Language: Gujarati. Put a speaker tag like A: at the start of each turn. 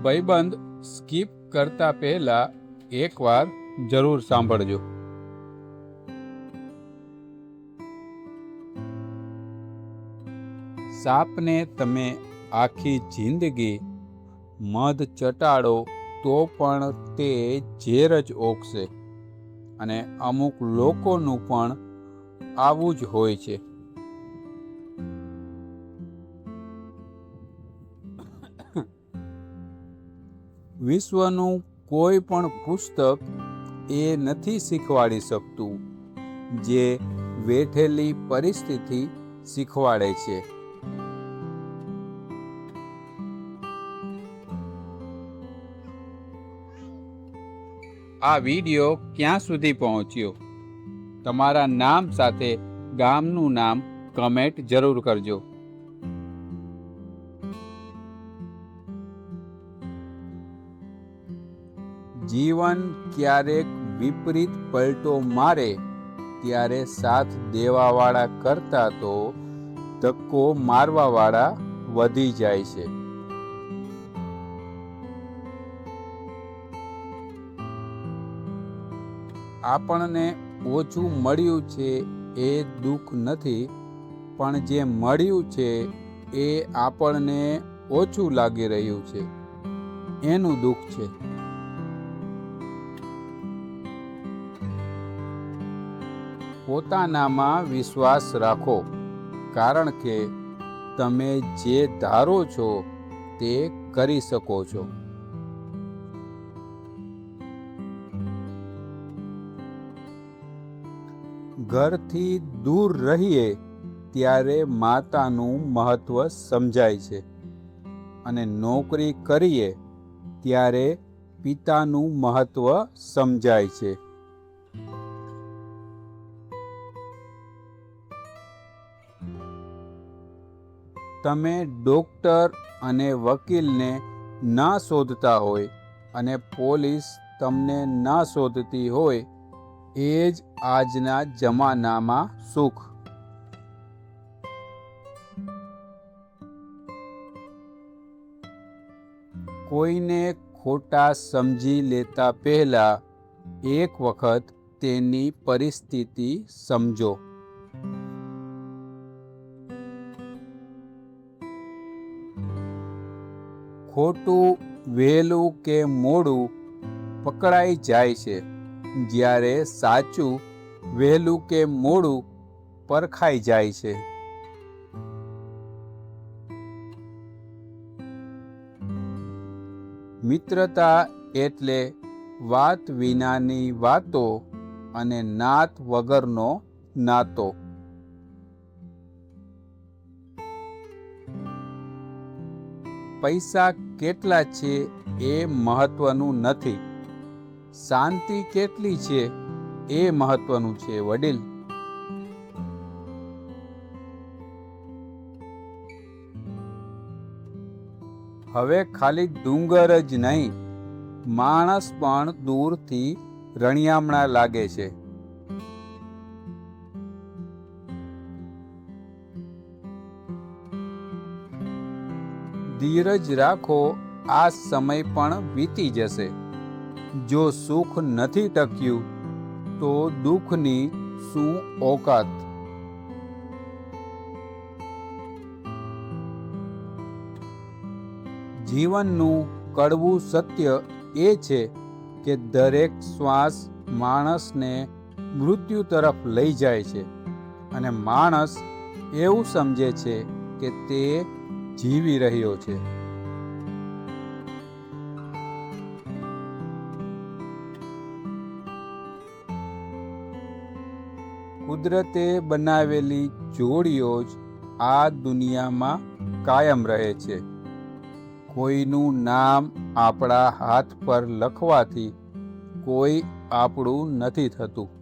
A: ભાઈબંધ સ્કીપ કરતા પહેલા એકવાર જરૂર સાંભળજો. સાપને તમે આખી જિંદગી મધ ચટાડો તો પણ તે ઝેર જ ઓગશે, અને અમુક લોકોનું પણ આવું જ હોય છે. વિશ્વનું કોઈ પણ પુસ્તક એ નથી શીખવાડી શકતું જે વેઠેલી પરિસ્થિતિ શીખવાડે છે. આ વિડિયો ક્યાં સુધી પહોંચ્યો? તમારા નામ સાથે ગામનું નામ કમેન્ટ જરૂર કરજો. જીવન ક્યારેક વિપરીત પલટો મારે ત્યારે સાથ દેવાવાળા કરતા તો ધક્કો મારવાવાળા વધી જાય છે. આપણને ઓછું મળ્યું છે એ દુઃખ નથી, પણ જે મળ્યું છે એ આપણને ઓછું લાગી રહ્યું છે એનું દુઃખ છે. પોતાનામાં વિશ્વાસ રાખો, કારણ કે તમે જે ધારો છો તે કરી શકો છો. ઘરથી દૂર રહીએ ત્યારે માતાનું મહત્વ સમજાય છે, અને નોકરી કરીએ ત્યારે પિતાનું મહત્વ સમજાય છે. તમે ડોક્ટર અને વકીલને ના શોધતા હોય અને પોલીસ તમને ના શોધતી હોય, એ જ આજના જમાનામાં સુખ. કોઈને ખોટા સમજી લેતા પહેલા એક વખત તેની પરિસ્થિતિ સમજો. ખોટું વહેલું કે મોડું પકડાઈ જાય છે, જ્યારે સાચું વહેલું કે મોડું પરખાઈ જાય છે. મિત્રતા એટલે વાત વિનાની વાતો અને નાત વગરનો નાતો. પૈસા કેટલા છે એ મહત્વનું નથી, શાંતિ કેટલી છે એ મહત્વનું છે વડીલ. હવે ખાલી ડુંગર જ નહીં, માણસ પણ દૂરથી રણિયામણા લાગે છે. ધીરજ રાખો, આ સમય પણ વીતી જશે. જો સુખ નથી ટક્યું તો દુઃખની શું ઓકાત. જીવનનું કડવું સત્ય એ છે કે દરેક શ્વાસ માણસને મૃત્યુ તરફ લઈ જાય છે, અને માણસ એવું સમજે છે કે તે જીવી રહ્યો છે. કુદરતે બનાવેલી જોડીઓ જ આ દુનિયામાં કાયમ રહે છે. કોઈનું નામ આપણા હાથ પર લખવાથી કોઈ આપણું નથી થતું.